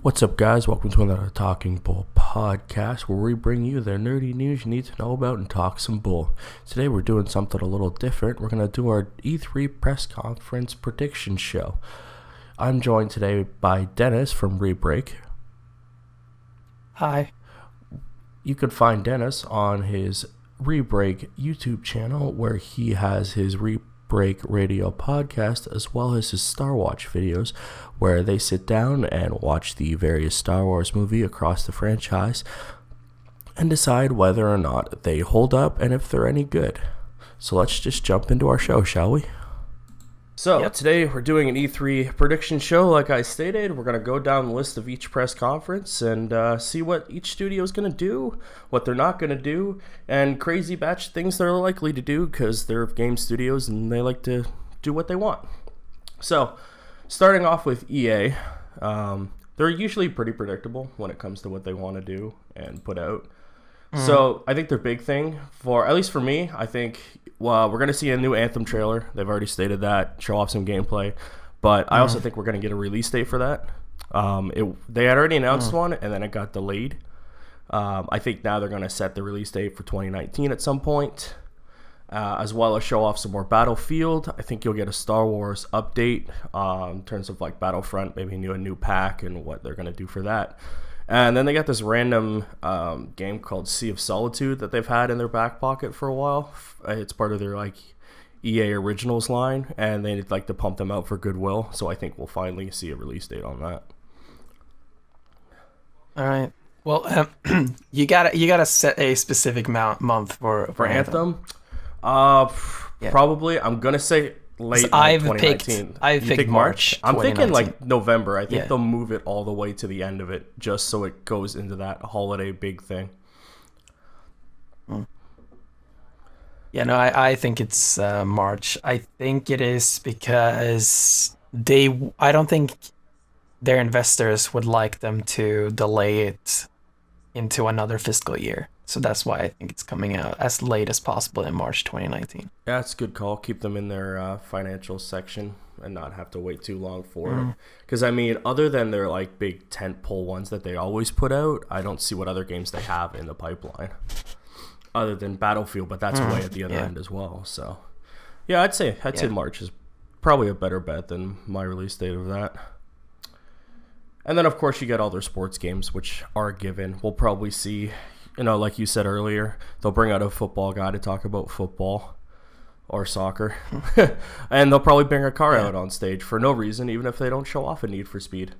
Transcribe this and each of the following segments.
What's up, guys? Welcome to another Talking Bull podcast where we bring you the nerdy news you need to know about and talk some bull. Today we're doing something a little different. We're going to do our E3 press conference prediction show. I'm joined today by Dennis from Rebreak. Hi. You could find Dennis on his Rebreak YouTube channel where he has his Rebreak radio podcast as well as his Star Watch videos where they sit down and watch the various Star Wars movie across the franchise and decide whether or not they hold up and if they're any good. So let's just jump into our show, shall we? So Today we're doing an E3 prediction show. Like I stated, we're going to go down the list of each press conference and see what each studio is going to do, what they're not going to do, and crazy batch things they're likely to do because they're game studios and they like to do what they want. So starting off with EA, they're usually pretty predictable when it comes to what they want to do and put out. So I think their big thing, at least for me, I think we're going to see a new Anthem trailer. They've already stated that, show off some gameplay. But I also think we're going to get a release date for that. They had already announced one, and then it got delayed. I think now they're going to set the release date for 2019 at some point, as well as show off some more Battlefield. I think you'll get a Star Wars update in terms of like Battlefront, maybe a new pack and what they're going to do for that. And then they got this random game called Sea of Solitude that they've had in their back pocket for a while. It's part of their EA Originals line, and they like to pump them out for goodwill. So I think we'll finally see a release date on that. All right. Well, you gotta set a specific month for Anthem. Probably I'm gonna say late 2019. I've picked March. I'm thinking November. I think they'll move it all the way to the end of it, just so it goes into that holiday big thing. Yeah, no, I think it's March. I think it is because I don't think their investors would like them to delay it into another fiscal year. So that's why I think it's coming out as late as possible in March 2019. Yeah, it's a good call. Keep them in their financial section and not have to wait too long for it. Because, other than their big tentpole ones that they always put out, I don't see what other games they have in the pipeline. Other than Battlefield, but that's way at the other end as well. So, yeah, I'd say March is probably a better bet than my release date of that. And then, of course, you get all their sports games, which are a given. We'll probably see... like you said earlier, they'll bring out a football guy to talk about football or soccer. And they'll probably bring a car out on stage for no reason, even if they don't show off a Need for Speed.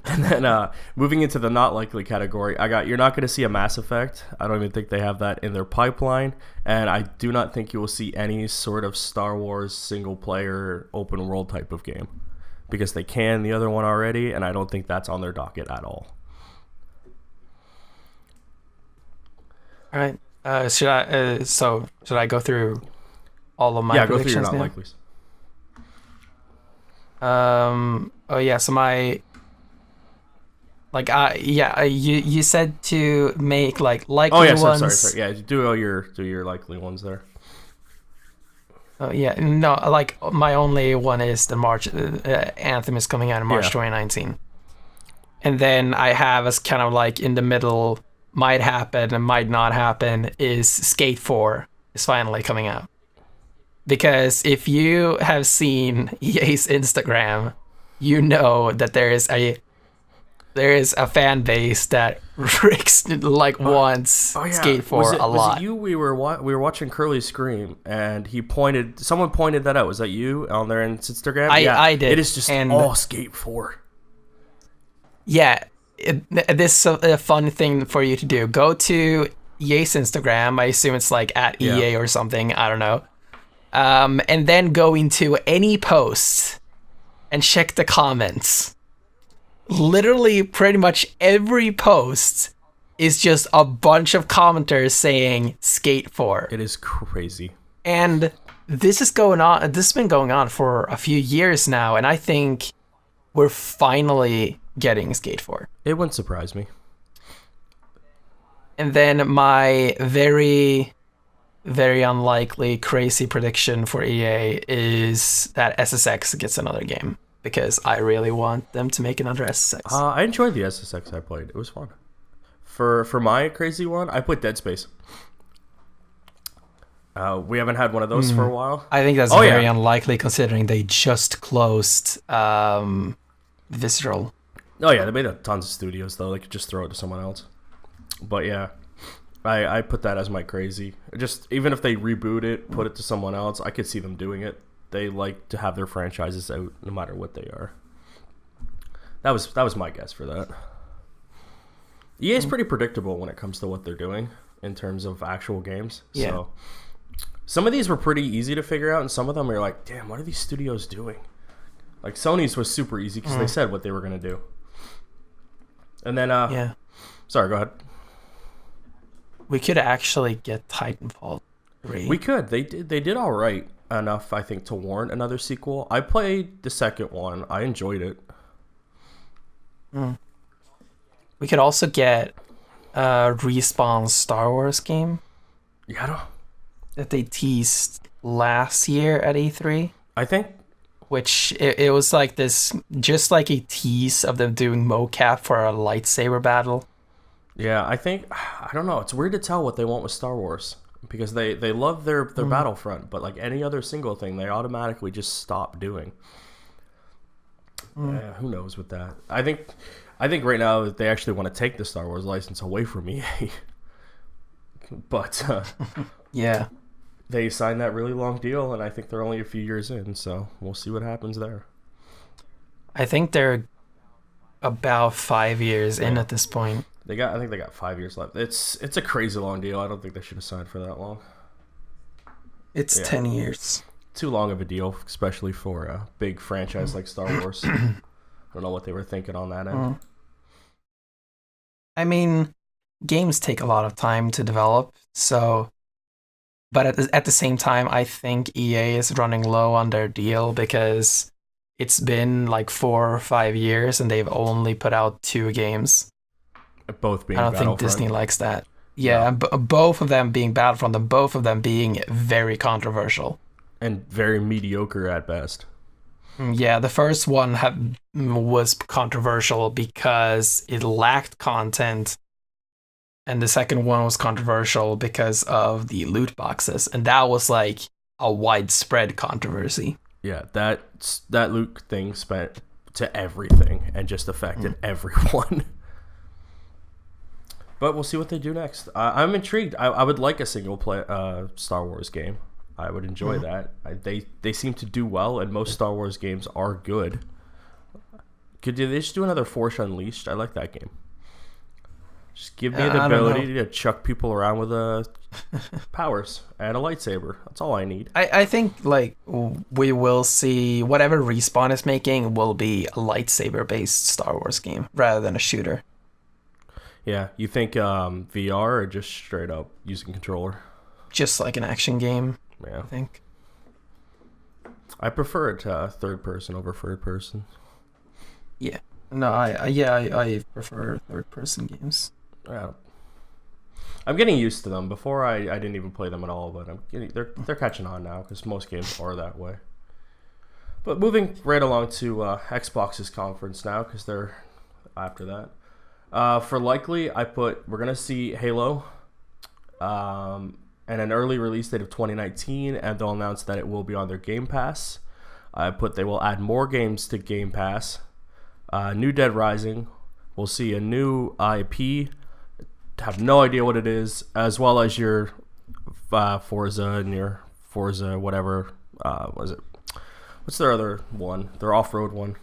And then moving into the not likely category, you're not going to see a Mass Effect. I don't even think they have that in their pipeline. And I do not think you will see any sort of Star Wars single-player open world type of game. Because they can the other one already, and I don't think that's on their docket at all. All right. Should I go through all of my predictions? Go through your not likelies. So my you said to make likely ones. Sorry. Yeah, do your likely ones there. Oh yeah, no, my only one is the March Anthem is coming out in March 2019, and then I have as kind of in the middle. Might happen and might not happen is Skate 4 is finally coming out. Because if you have seen EA's Instagram, you know that there is a fan base that wants Skate 4 a lot. Was it you? We were watching Curly Scream and someone pointed that out. Was that you on their Instagram? I did. It is just all Skate 4. Yeah. This is a fun thing for you to do. Go to EA's Instagram. I assume it's at EA or something. I don't know. And then go into any post and check the comments. Literally, pretty much every post is just a bunch of commenters saying Skate 4. It is crazy. And this has been going on for a few years now, and I think we're finally getting Skate 4. It wouldn't surprise me. And then my very, very unlikely crazy prediction for EA is that SSX gets another game. because I really want them to make another SSX. I enjoyed the SSX I played. It was fun. For my crazy one, I put Dead Space. We haven't had one of those for a while. I think that's very unlikely considering they just closed Visceral. Oh yeah, they made tons of studios though. They could just throw it to someone else. But yeah, I put that as my crazy. Just even if they reboot it, put it to someone else, I could see them doing it. They like to have their franchises out no matter what they are. That was my guess for that. EA is pretty predictable when it comes to what they're doing in terms of actual games. Yeah. So some of these were pretty easy to figure out, and some of them you're like, damn, what are these studios doing? Like Sony's was super easy because they said what they were going to do. And then, sorry, go ahead. We could actually get Titanfall 3. We could. They did all right enough, I think, to warrant another sequel. I played the second one. I enjoyed it. We could also get Respawn's Star Wars game. Yeah, I don't... That they teased last year at E3. I think... Which, it was like this, just like a tease of them doing mocap for a lightsaber battle. Yeah, I think... I don't know. It's weird to tell what they want with Star Wars. Because they love their Battlefront, but like any other single thing, they automatically just stop doing. Yeah, who knows with that? I think right now they actually want to take the Star Wars license away from EA. But yeah, they signed that really long deal, and I think they're only a few years in, so we'll see what happens there. I think they're about 5 years in at this point. I think they got 5 years left. It's a crazy long deal. I don't think they should have signed for that long. It's 10 years. Too long of a deal, especially for a big franchise like Star Wars. I don't know what they were thinking on that end. I mean, games take a lot of time to develop, so... But at the same time, I think EA is running low on their deal because it's been like 4 or 5 years and they've only put out 2 games. Both being I don't think Disney likes that. Yeah, both of them being Battlefront and both of them being very controversial. And very mediocre at best. Yeah, the first one was controversial because it lacked content. And the second one was controversial because of the loot boxes. And that was like a widespread controversy. Yeah, that loot thing spent to everything and just affected everyone. But we'll see what they do next. I'm intrigued. I would like a single play Star Wars game. I would enjoy that. They seem to do well, and most Star Wars games are good. Could they just do another Force Unleashed? I like that game. Just give me the ability to chuck people around with powers and a lightsaber. That's all I need. I think like we will see whatever Respawn is making will be a lightsaber-based Star Wars game rather than a shooter. Yeah, you think VR or just straight up using controller? Just like an action game, yeah. I think. I prefer it third person over third person. Yeah. No, I prefer third person games. Yeah. I'm getting used to them. Before I didn't even play them at all, but they're catching on now because most games are that way. But moving right along to Xbox's conference now because they're after that. For likely, we're gonna see Halo, and an early release date of 2019, and they'll announce that it will be on their Game Pass. They will add more games to Game Pass. New Dead Rising. We'll see a new IP. Have no idea what it is, as well as your Forza and your Forza whatever. What is it? What's their other one? Their off-road one.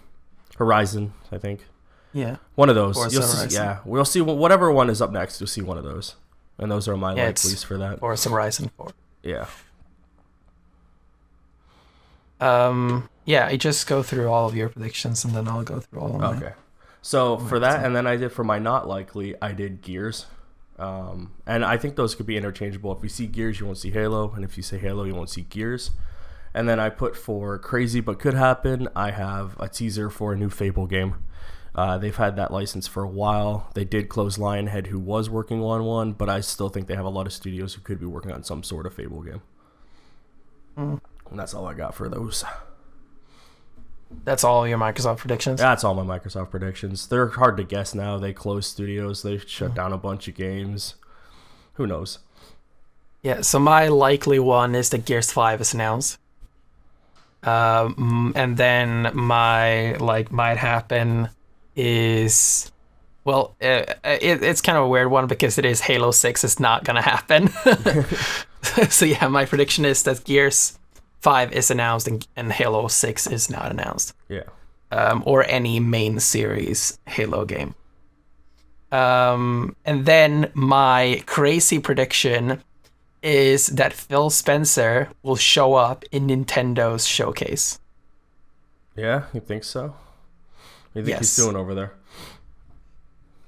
Horizon, I think. Yeah. One of those. Forza Horizon. We'll see whatever one is up next. You'll see one of those, and those are my likelies for that. Forza Horizon 4. Yeah. Yeah, I just go through all of your predictions and then I'll go through all of mine. Okay. So for that, and then I did for my not likely, I did Gears. And I think those could be interchangeable. If you see Gears, you won't see Halo, and if you say Halo, you won't see Gears. And then I put for crazy but could happen, I have a teaser for a new Fable game. They've had that license for a while. They did close Lionhead, who was working on one, but I still think they have a lot of studios who could be working on some sort of Fable game. And that's all I got for those. That's all your Microsoft predictions? That's all my Microsoft predictions. They're hard to guess now. They closed studios. They shut down a bunch of games. Who knows? Yeah, so my likely one is that Gears 5 is announced. And then my might happen is, well, it's kind of a weird one because it is Halo 6 is not gonna happen. So yeah, my prediction is that Gears 5 is announced and Halo 6 is not announced. Yeah. Or any main series Halo game. And then my crazy prediction is that Phil Spencer will show up in Nintendo's showcase. Yeah, you think so? What do you think he's doing over there?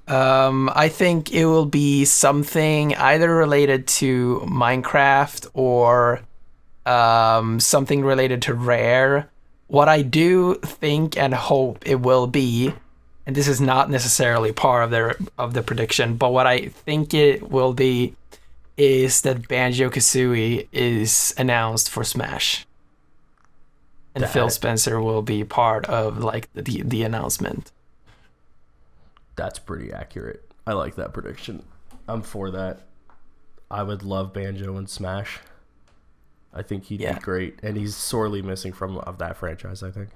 I think it will be something either related to Minecraft or something related to Rare. What I do think and hope it will be, and this is not necessarily part of the prediction, but what I think it will be is that Banjo-Kazooie is announced for Smash. And Phil Spencer will be part of the announcement. That's pretty accurate. I like that prediction. I'm for that. I would love Banjo and Smash. I think he'd be great, and he's sorely missing of that franchise, I think.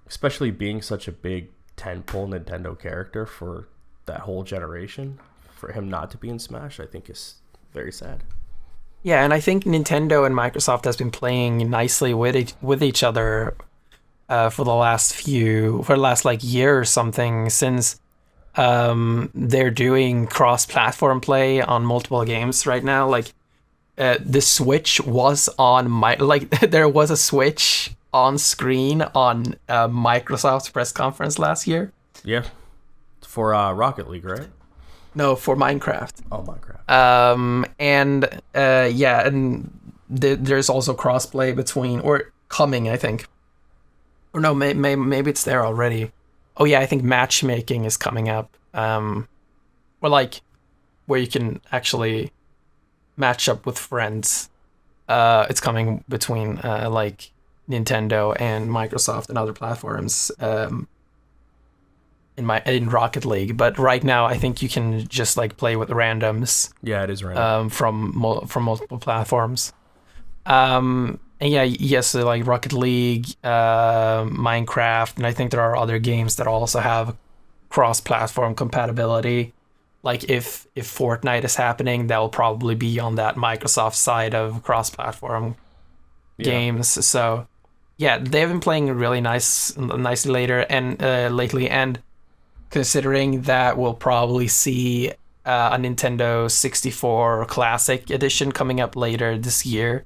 Especially being such a big tentpole Nintendo character for that whole generation. For him not to be in Smash, I think is very sad. Yeah, and I think Nintendo and Microsoft has been playing nicely with each other for the last year or something, since they're doing cross-platform play on multiple games right now. The Switch was on there was a Switch on screen on Microsoft's press conference last year. Yeah, for Rocket League, right? No, for Minecraft. Oh, Minecraft. And there's also crossplay between, or coming, I think. Or no, maybe it's there already. Oh yeah, I think matchmaking is coming up. Or where you can actually match up with friends. It's coming between Nintendo and Microsoft and other platforms. In Rocket League, but right now I think you can just play with randoms. Yeah, it is random. From multiple platforms. And Rocket League, Minecraft, and I think there are other games that also have cross-platform compatibility. If Fortnite is happening, that will probably be on that Microsoft side of cross-platform games. So yeah, they've been playing really nicely lately, and considering that we'll probably see a Nintendo 64 Classic Edition coming up later this year.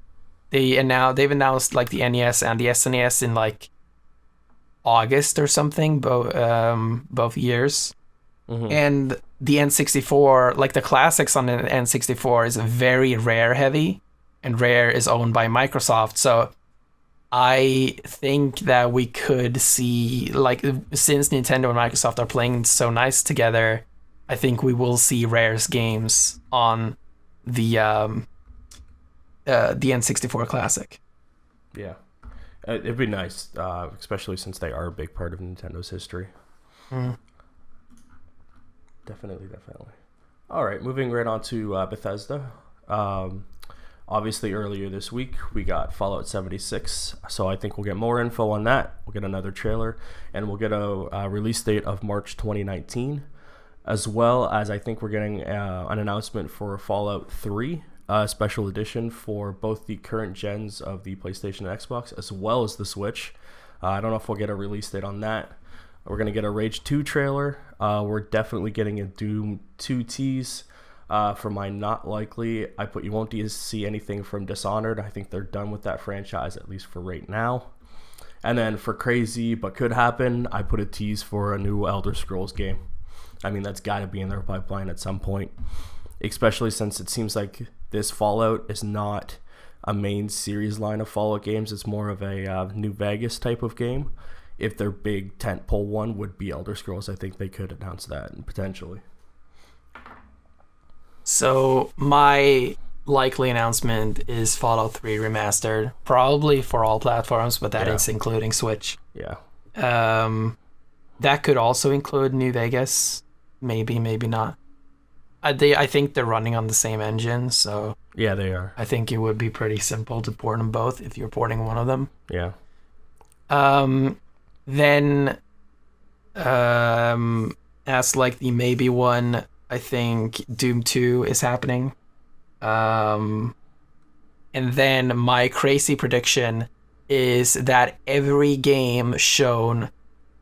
They've announced the NES and the SNES in August or something, both years. Mm-hmm. And the N64, the classics on the N64 is very Rare heavy, and Rare is owned by Microsoft. So I think that we could see, since Nintendo and Microsoft are playing so nice together, I think we will see Rare's games on the N64 Classic. Yeah, it'd be nice, especially since they are a big part of Nintendo's history. Definitely. All right, moving right on to Bethesda. Obviously, earlier this week, we got Fallout 76, so I think we'll get more info on that. We'll get another trailer, and we'll get a release date of March 2019, as well as I think we're getting an announcement for Fallout 3, special edition for both the current gens of the PlayStation and Xbox, as well as the Switch. I don't know if we'll get a release date on that. We're going to get a Rage 2 trailer. We're definitely getting a Doom 2 tease. For my not likely, I put you won't see anything from Dishonored. I think they're done with that franchise, at least for right now. And then for crazy but could happen, I put a tease for a new Elder Scrolls game. I mean, that's got to be in their pipeline at some point, especially since it seems like this Fallout is not a main series line of Fallout games. It's more of a New Vegas type of game. If their big tentpole one would be Elder Scrolls, I think they could announce that potentially. So my likely announcement is Fallout 3 Remastered, probably for all platforms, but that is including Switch. Yeah. That could also include New Vegas. Maybe not. I think they're running on the same engine, so... Yeah, they are. I think it would be pretty simple to port them both if you're porting one of them. Yeah. Then, as like the maybe one, I think Doom 2 is happening. And then my crazy prediction is that every game shown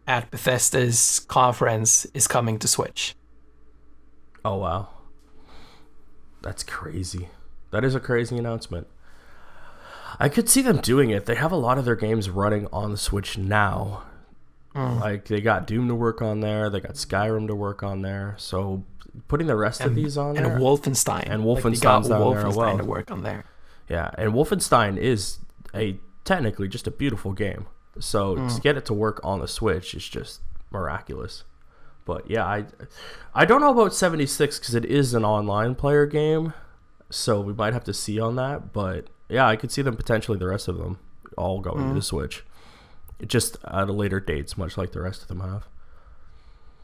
at Bethesda's conference is coming to Switch. Oh, wow. That's crazy. That is a crazy announcement. I could see them doing it. They have a lot of their games running on the Switch now. Like, they got Doom to work on there. They got Skyrim to work on there. So, putting the rest of these on there... And Wolfenstein. And Wolfenstein's down there as well. To work on there. Yeah, and Wolfenstein is technically just a beautiful game. So, to get it to work on the Switch is just miraculous. But, yeah, I don't know about 76 because it is an online player game. So, we might have to see on that. But, yeah, I could see them potentially, the rest of them, all going to the Switch. Just at a later dates, much like the rest of them have.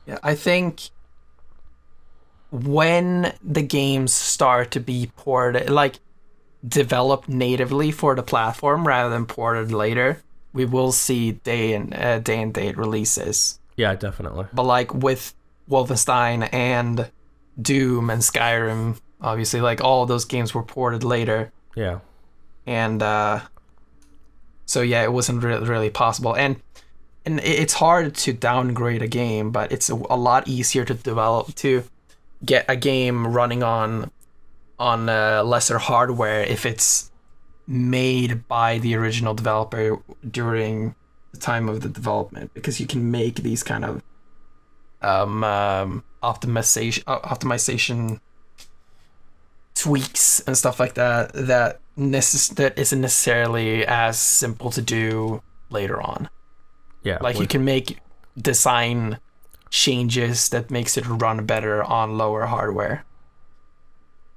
Yeah, I think when the games start to be ported, like developed natively for the platform rather than ported later, we will see day and date releases. Yeah, definitely. But like with Wolfenstein and Doom and Skyrim, obviously, like all of those games were ported later. Yeah. And so yeah, it wasn't really possible. And it's hard to downgrade a game, but it's a lot easier to develop, to get a game running on lesser hardware if it's made by the original developer during the time of the development, because you can make these kind of optimization tweaks and stuff like that isn't necessarily as simple to do later on. Yeah, like you can make design changes that makes it run better on lower hardware.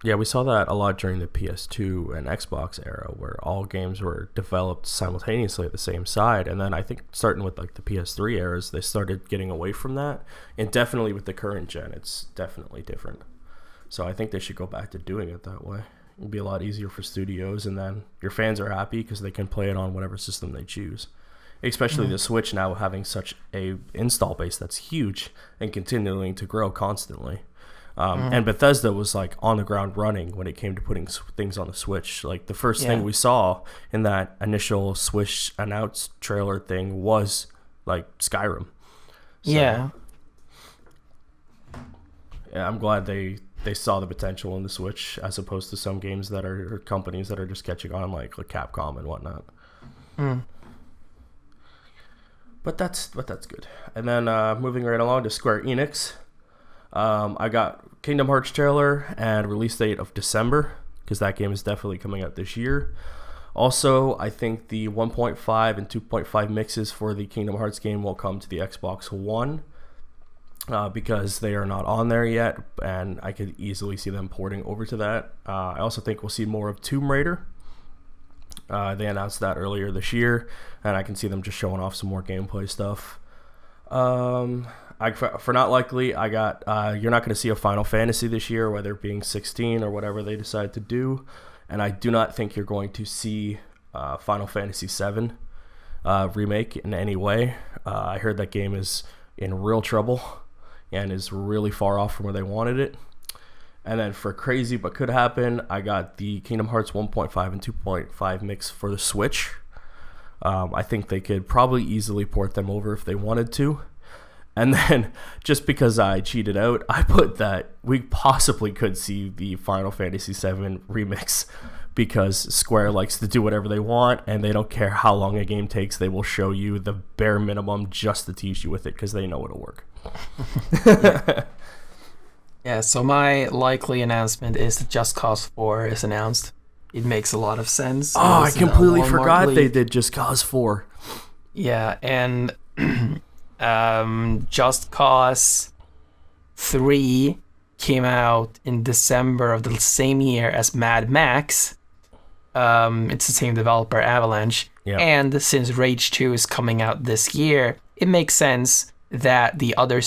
Yeah, we saw that a lot during the PS2 and Xbox era, where all games were developed simultaneously at the same side. And then I think starting with like the PS3 eras, they started getting away from that. And definitely with the current gen, it's definitely different. So I think they should go back to doing it that way. It'll be a lot easier for studios, and then your fans are happy because they can play it on whatever system they choose. Especially the Switch now having such a install base that's huge and continuing to grow constantly. And Bethesda was like on the ground running when it came to putting things on the Switch. Like the first thing we saw in that initial Switch announced trailer thing was like Skyrim. So, yeah, I'm glad they saw the potential in the Switch as opposed to some games that are companies that are just catching on like Capcom and whatnot. But that's good. And then moving right along to Square Enix, I got Kingdom Hearts trailer and release date of December, because that game is definitely coming out this year. Also, I think the 1.5 and 2.5 mixes for the Kingdom Hearts game will come to the Xbox One, because they are not on there yet, and I could easily see them porting over to that. I also think we'll see more of Tomb Raider. They announced that earlier this year, and I can see them just showing off some more gameplay stuff. For not likely, I got you're not going to see a Final Fantasy this year, whether it being 16 or whatever they decide to do, and I do not think you're going to see Final Fantasy 7 remake in any way. I heard that game is in real trouble and is really far off from where they wanted it. And then for crazy but could happen, I got the Kingdom Hearts 1.5 and 2.5 mix for the Switch. I think they could probably easily port them over if they wanted to. And then, just because I cheated out, I put that we possibly could see the Final Fantasy VII remix, because Square likes to do whatever they want, and they don't care how long a game takes. They will show you the bare minimum just to tease you with it, because they know it'll work. Yeah, so my likely announcement is that Just Cause 4 is announced. It makes a lot of sense. Oh, I completely forgot they did Just Cause 4. Yeah, and Just Cause 3 came out in December of the same year as Mad Max. It's the same developer, Avalanche. Yep. And since Rage 2 is coming out this year, it makes sense that the other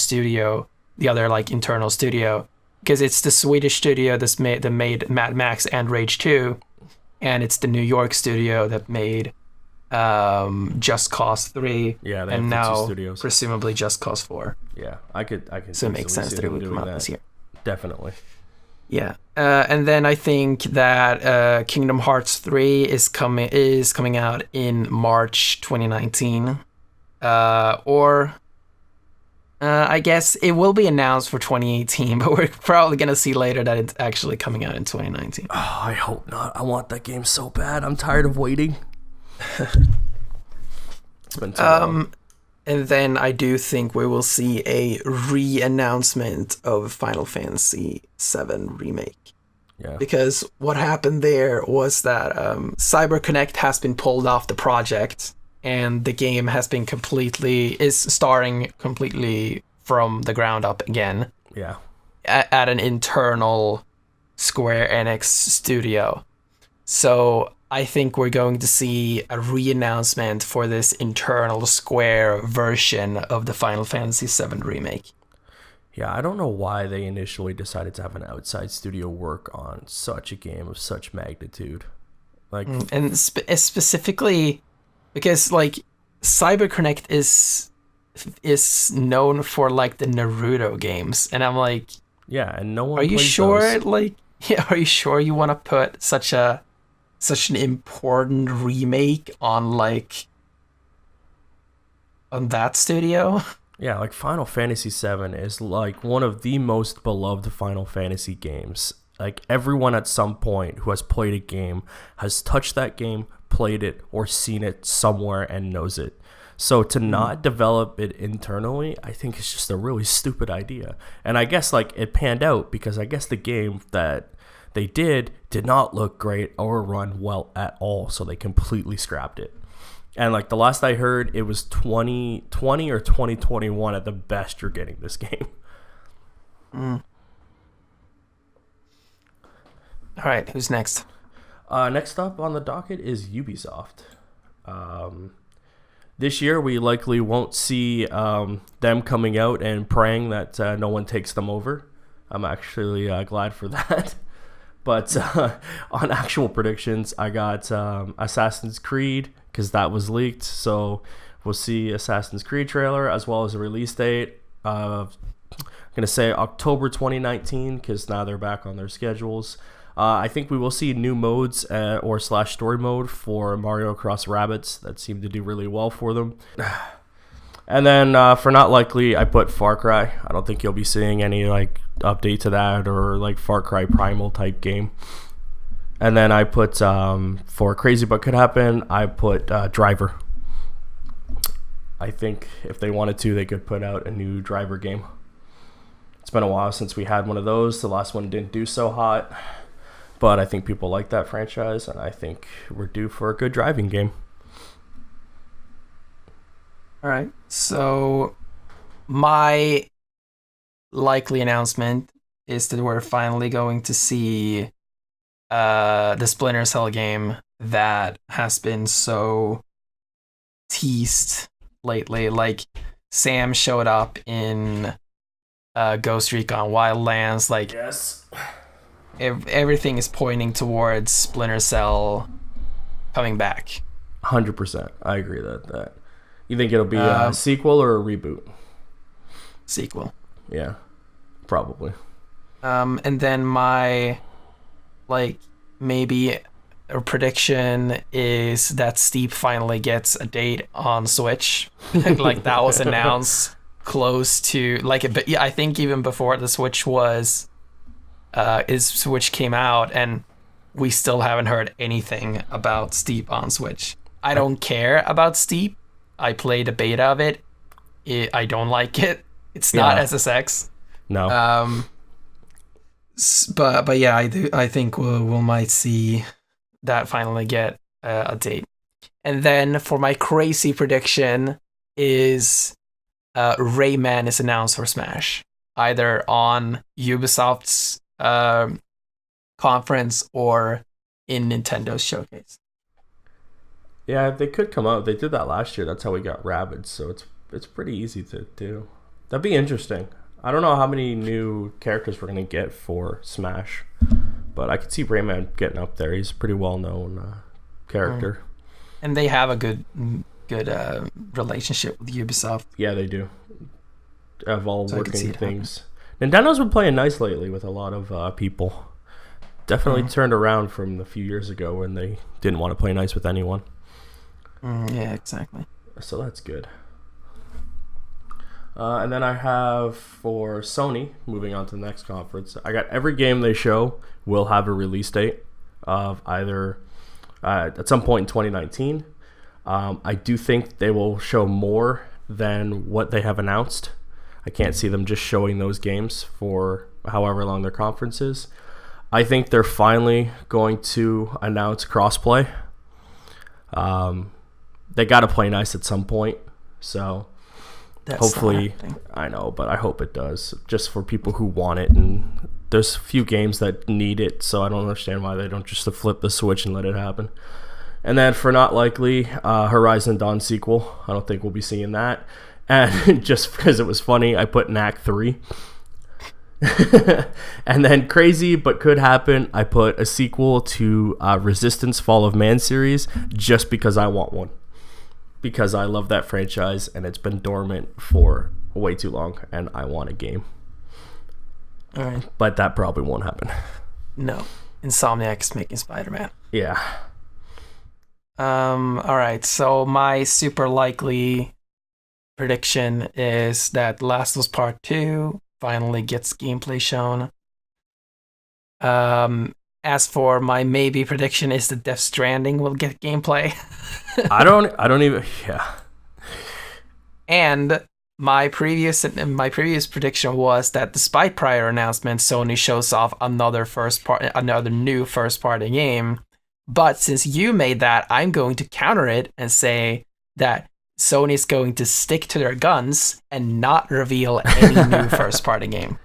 like internal studio, because it's the Swedish studio that made Mad Max and Rage 2, and it's the New York studio that made Just Cause 3. Yeah, they and have now the 2 studios. Presumably Just Cause 4. Yeah, I could. So it makes sense that it would come out this year. Definitely. Yeah, and then I think that Kingdom Hearts 3 is coming out in March 2019, or I guess it will be announced for 2018, but we're probably gonna see later that it's actually coming out in 2019. Oh, I hope not. I want that game so bad. I'm tired of waiting. It's been too long. And then I do think we will see a re-announcement of Final Fantasy VII Remake. Yeah. Because what happened there was that CyberConnect has been pulled off the project, and the game is starting completely from the ground up again. Yeah. At an internal Square Enix studio. So I think we're going to see a re-announcement for this internal Square version of the Final Fantasy VII Remake. Yeah, I don't know why they initially decided to have an outside studio work on such a game of such magnitude. Like, and specifically because like CyberConnect is known for like the Naruto games, and I'm like, yeah, and no one. Are you sure? Those. Like, yeah, are you sure you want to put such an important remake on that studio? Yeah, like Final Fantasy VII is like one of the most beloved Final Fantasy games. Like everyone at some point who has played a game has touched that game, played it, or seen it somewhere and knows it. So to not develop it internally, I think is just a really stupid idea. And I guess like it panned out because I guess the game that they did not look great or run well at all, so they completely scrapped it. And like the last I heard, it was 2020 or 2021 at the best you're getting this game. All right, who's next? Next up on the docket is Ubisoft. This year we likely won't see them coming out and praying that no one takes them over. I'm actually glad for that. But on actual predictions, I got Assassin's Creed, because that was leaked. So we'll see Assassin's Creed trailer as well as a release date. I'm going to say October 2019, because now they're back on their schedules. I think we will see new modes or /story mode for Mario Cross Rabbids that seem to do really well for them. And then for not likely, I put Far Cry. I don't think you'll be seeing any like update to that or like Far Cry Primal type game. And then I put for Crazy But Could Happen, I put Driver. I think if they wanted to, they could put out a new Driver game. It's been a while since we had one of those. The last one didn't do so hot. But I think people like that franchise, and I think we're due for a good driving game. All right. So my likely announcement is that we're finally going to see the Splinter Cell game that has been so teased lately. Like Sam showed up in Ghost Recon Wildlands. Like, yes. Everything is pointing towards Splinter Cell coming back. 100%. I agree with that. You think it'll be a sequel or a reboot? Sequel. Yeah, probably. And then my, maybe a prediction is that Steep finally gets a date on Switch. Like, that was announced close to, I think even before the Switch Switch came out, and we still haven't heard anything about Steep on Switch. I don't care about Steep. I played a beta of it. I don't like it. It's not SSX. No. But yeah, I think we might see that finally get a date. And then for my crazy prediction is Rayman is announced for Smash. either on Ubisoft's conference or in Nintendo's showcase. Yeah, they could come out. They did that last year. That's how we got Rabbids, so it's pretty easy to do. That'd be interesting. I don't know how many new characters we're going to get for Smash, but I could see Rayman getting up there. He's a pretty well-known character. And they have a good relationship with Ubisoft. Yeah, they do. Have all working things. Nintendo's been playing nice lately with a lot of people. Definitely turned around from a few years ago when they didn't want to play nice with anyone. Yeah, exactly. So that's good. And then I have for Sony, moving on to the next conference, I got every game they show will have a release date of either at some point in 2019. I do think they will show more than what they have announced. I can't see them just showing those games for however long their conference is. I think they're finally going to announce crossplay. They got to play nice at some point, so that's hopefully, I know, but I hope it does, just for people who want it. And there's a few games that need it, so I don't understand why they don't just flip the switch and let it happen. And then for not likely, Horizon Dawn sequel. I don't think we'll be seeing that. And just because it was funny, I put Knack 3. And then crazy but could happen, I put a sequel to Resistance Fall of Man series, just because I want one, because I love that franchise and it's been dormant for way too long and I want a game. All right, but that probably won't happen. No, Insomniac is making Spider-Man. Yeah. All right, so my super likely prediction is that Last of Us Part 2 finally gets gameplay shown. As for my maybe prediction is that Death Stranding will get gameplay. I don't even. Yeah. And my previous prediction was that despite prior announcements, Sony shows off another new first party game. But since you made that, I'm going to counter it and say that Sony's going to stick to their guns and not reveal any new first-party game.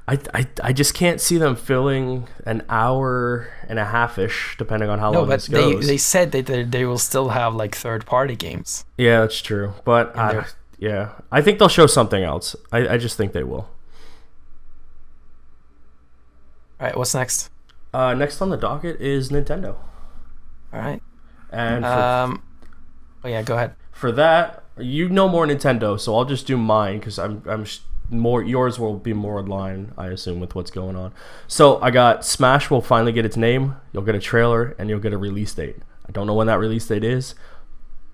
I just can't see them filling an hour and a half-ish, depending on how long this goes. They said that they will still have like third-party games. Yeah, that's true. But yeah, I think they'll show something else. I just think they will. All right, what's next? Next on the docket is Nintendo. All right. And oh yeah, go ahead. For that, you know more Nintendo, so I'll just do mine because I'm more. Yours will be more in line, I assume, with what's going on. So I got Smash will finally get its name. You'll get a trailer and you'll get a release date. I don't know when that release date is,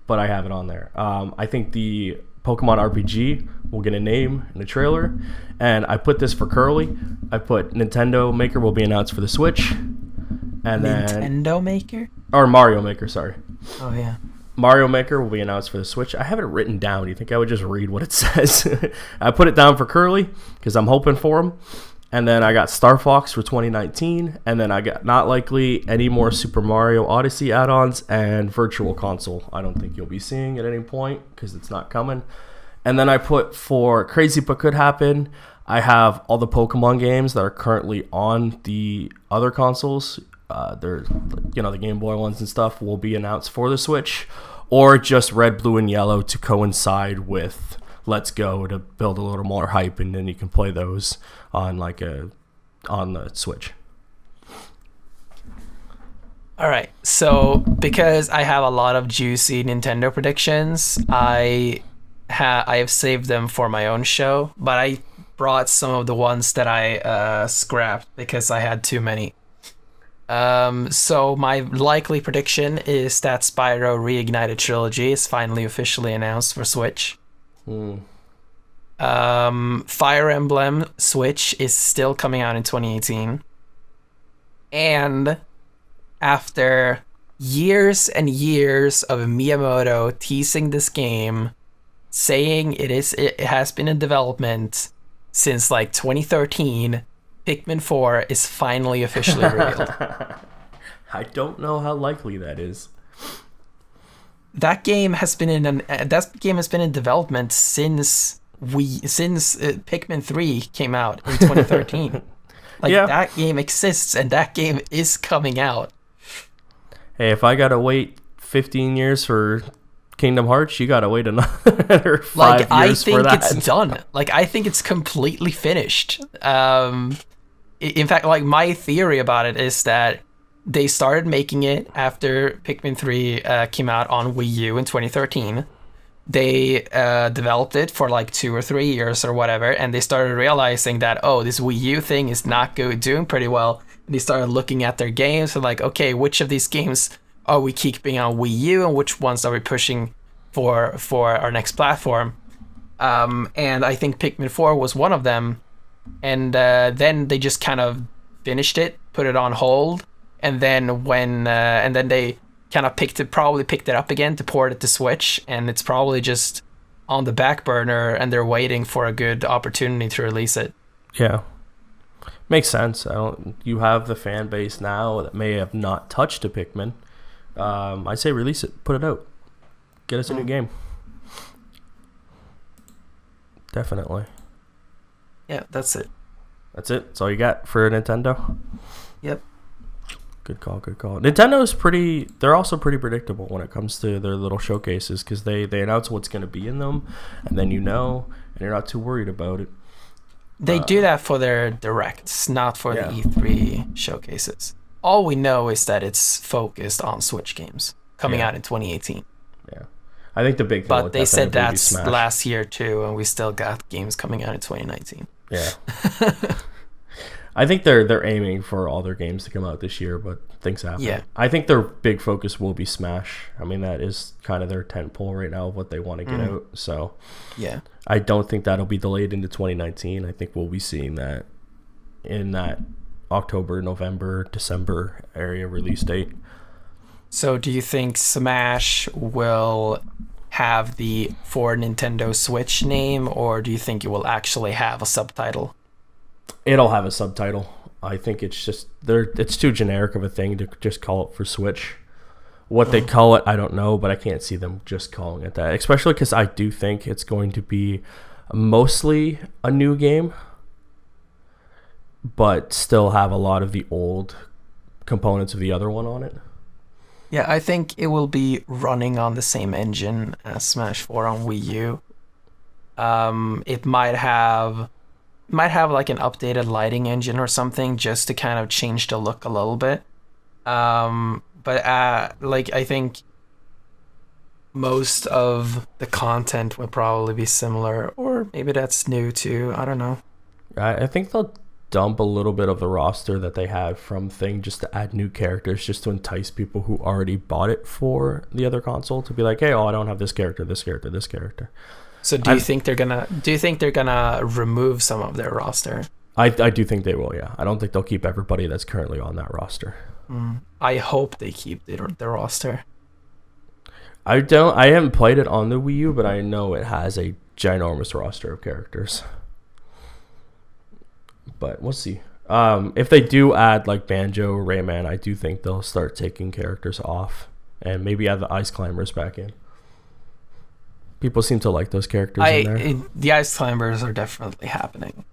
but I have it on there. I think the Pokemon RPG will get a name and a trailer, and I put this for Curly. I put Nintendo Maker will be announced for the Switch, and Nintendo Maker or Mario Maker, sorry. Oh yeah. Mario Maker will be announced for the Switch. I have it written down. You think I would just read what it says? I put it down for Curly because I'm hoping for him. And then I got Star Fox for 2019. And then I got not likely any more Super Mario Odyssey add-ons and Virtual Console. I don't think you'll be seeing at any point because it's not coming. And then I put for Crazy But Could Happen, I have all the Pokemon games that are currently on the other consoles. They're, the Game Boy ones and stuff will be announced for the Switch, or just Red, Blue, and Yellow to coincide with Let's Go to build a little more hype, and then you can play those on the Switch. All right, so because I have a lot of juicy Nintendo predictions, I have saved them for my own show, but I brought some of the ones that I scrapped because I had too many. So my likely prediction is that Spyro Reignited Trilogy is finally officially announced for Switch. Fire Emblem Switch is still coming out in 2018. And after years and years of Miyamoto teasing this game, saying it has been in development since like 2013, Pikmin 4 is finally officially revealed. I don't know how likely that is. That game has been in development since Pikmin 3 came out in 2013. Like, that game exists, and that game is coming out. Hey, if I gotta wait 15 years for Kingdom Hearts, you gotta wait another 5 years for that. I think it's done. Like, I think it's completely finished. In fact, like, my theory about it is that they started making it after Pikmin 3 came out on Wii U in 2013. They developed it for like 2 or 3 years or whatever, and they started realizing that, oh, this Wii U thing is not doing pretty well. And they started looking at their games and like, okay, which of these games are we keeping on Wii U, and which ones are we pushing for our next platform? And I think Pikmin 4 was one of them. And then they just kind of finished it, put it on hold, and then they kind of picked it up again to port it to Switch, and it's probably just on the back burner, and they're waiting for a good opportunity to release it. Yeah, makes sense. You have the fan base now that may have not touched a Pikmin. I say release it, put it out, get us a new game. Definitely. Yeah, that's it. That's all you got for Nintendo? Yep. Good call. Nintendo they're also pretty predictable when it comes to their little showcases, because they announce what's going to be in them, and then and you're not too worried about it. They do that for their directs, not for the E3 showcases. All we know is that it's focused on Switch games coming out in 2018. Yeah. I think the big thing, but they said that's last year too, and we still got games coming out in 2019. Yeah. I think they're aiming for all their games to come out this year, but things happen. Yeah. I think their big focus will be Smash. I mean, that is kind of their tentpole right now of what they want to get out. So yeah, I don't think that'll be delayed into 2019. I think we'll be seeing that in that October, November, December area release date. So do you think Smash will have the for Nintendo Switch name, or do you think it will actually have a subtitle? It'll have a subtitle. I think it's too generic of a thing to just call it for Switch. What they call it, I don't know, but I can't see them just calling it that, especially because I do think it's going to be mostly a new game, but still have a lot of the old components of the other one on it. Yeah, I think it will be running on the same engine as Smash 4 on Wii U. It might have like an updated lighting engine or something, just to kind of change the look a little bit. But I think most of the content will probably be similar, or maybe that's new too. I don't know. I think they'll dump a little bit of the roster that they have from Thing just to add new characters, just to entice people who already bought it for the other console to be like, hey, I don't have this character, this character, this character. So do you think they're gonna remove some of their roster? I do think they will, yeah. I don't think they'll keep everybody that's currently on that roster. I hope they keep their roster. I haven't played it on the Wii U, but I know it has a ginormous roster of characters. But we'll see. If they do add like Banjo or Rayman, I do think they'll start taking characters off and maybe add the Ice Climbers back in. People seem to like those characters in there. The Ice Climbers are definitely happening.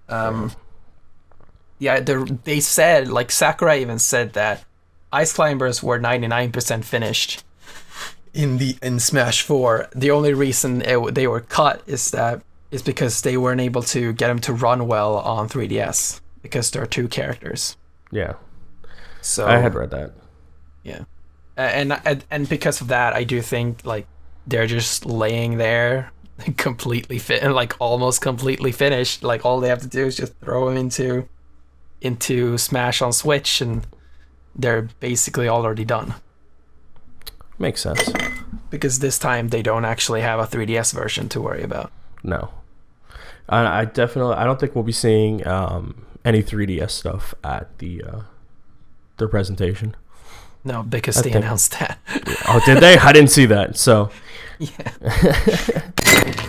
They said, like Sakurai even said that Ice Climbers were 99% finished in Smash 4. The only reason they were cut is because they weren't able to get them to run well on 3DS, because there are two characters. Yeah. So I had read that. Yeah. And because of that, I do think like they're just laying there completely fit and like almost completely finished. Like all they have to do is just throw them into Smash on Switch, and they're basically already done. Makes sense. Because this time they don't actually have a 3DS version to worry about. No. I don't think we'll be seeing any 3DS stuff at their presentation. No, because they announced that. Oh, did they? I didn't see that. So. Yeah.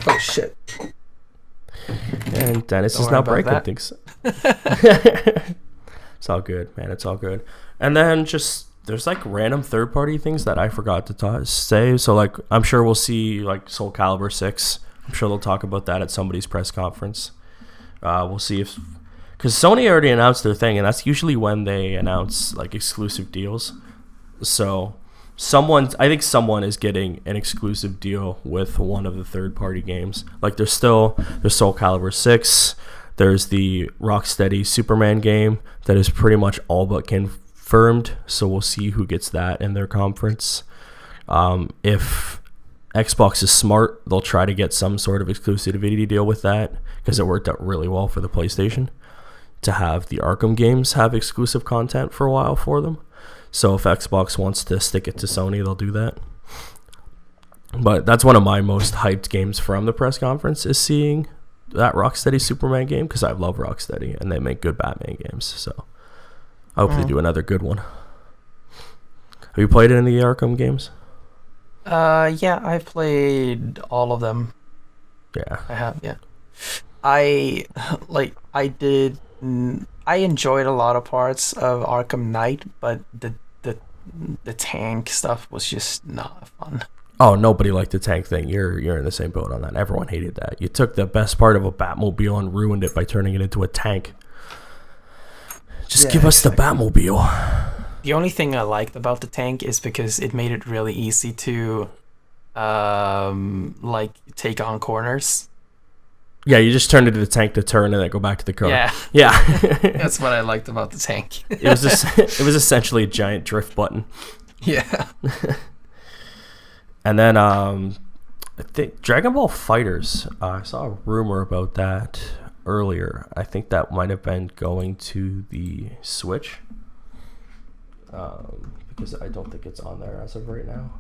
Oh shit. And Dennis is now breaking things. It's all good, man. It's all good. And then just there's like random third-party things that I forgot to say. So like I'm sure we'll see like Soul Calibur 6 I'm sure they'll talk about that at somebody's press conference. We'll see if, because Sony already announced their thing, and that's usually when they announce like exclusive deals. So I think someone is getting an exclusive deal with one of the third-party games. Like there's Soul Calibur 6. There's the Rocksteady Superman game that is pretty much all but confirmed. So we'll see who gets that in their conference. If Xbox is smart, they'll try to get some sort of exclusivity deal with that, because it worked out really well for the PlayStation to have the Arkham games have exclusive content for a while for them. So if Xbox wants to stick it to Sony, they'll do that. But that's one of my most hyped games from the press conference, is seeing that Rocksteady Superman game, because I love Rocksteady and they make good Batman games. So I hope they do another good one. Have you played any of the Arkham games? Yeah, I've played all of them. Yeah, I have. Yeah, I enjoyed a lot of parts of Arkham Knight, but the tank stuff was just not fun. Oh, nobody liked the tank thing. You're in the same boat on that. Everyone hated that. You took the best part of a Batmobile and ruined it by turning it into a tank. Just give us the Batmobile. The only thing I liked about the tank is because it made it really easy to take on corners. Yeah, you just turned it into the tank to turn and then go back to the car. Yeah. That's what I liked about the tank. It was essentially a giant drift button. Yeah. And then I think Dragon Ball Fighters, I saw a rumor about that earlier. I think that might have been going to the Switch. Because I don't think it's on there as of right now.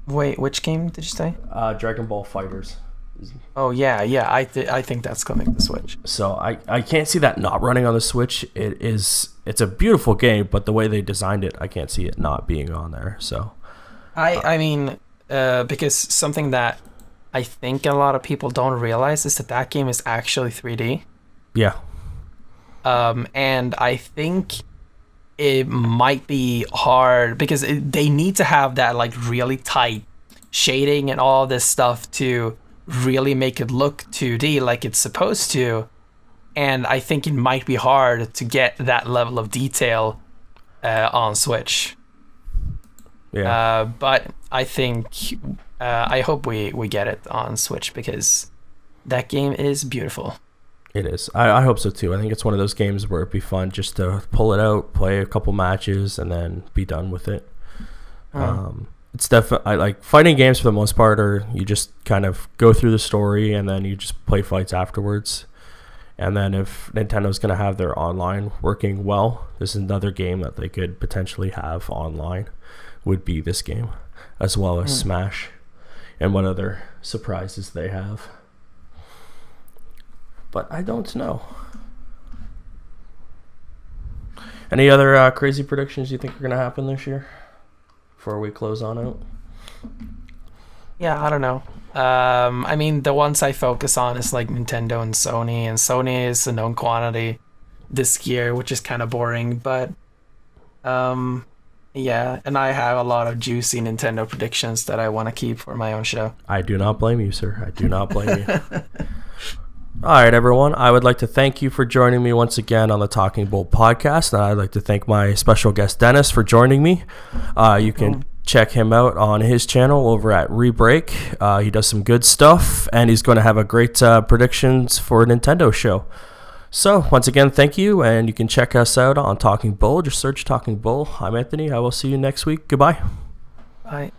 Wait, which game did you say? Dragon Ball Fighters. Oh yeah. I think that's coming to the Switch. So I can't see that not running on the Switch. It's a beautiful game, but the way they designed it, I can't see it not being on there. So I mean, because something that I think a lot of people don't realize is that game is actually 3D. Yeah. And I think it might be hard because they need to have that like really tight shading and all this stuff to really make it look 2D like it's supposed to. And I think it might be hard to get that level of detail on Switch. Yeah. But I think I hope we get it on Switch, because that game is beautiful. It is. I hope so too. I think it's one of those games where it'd be fun just to pull it out, play a couple matches, and then be done with it. It's definitely, I like fighting games for the most part, or you just kind of go through the story and then you just play fights afterwards. And then if Nintendo's going to have their online working well, this is another game that they could potentially have online, would be this game, as well as Smash, and what other surprises they have. But I don't know. Any other crazy predictions you think are going to happen this year before we close on out? Yeah, I don't know. I mean, the ones I focus on is like Nintendo and Sony is a known quantity this year, which is kind of boring, but yeah, and I have a lot of juicy Nintendo predictions that I want to keep for my own show. I do not blame you, sir. I do not blame you. All right, everyone. I would like to thank you for joining me once again on the Talking Bull podcast. And I'd like to thank my special guest, Dennis, for joining me. You can check him out on his channel over at Rebreak. He does some good stuff, and he's going to have a great predictions for a Nintendo show. So, once again, thank you, and you can check us out on Talking Bull. Just search Talking Bull. I'm Anthony. I will see you next week. Goodbye. Bye.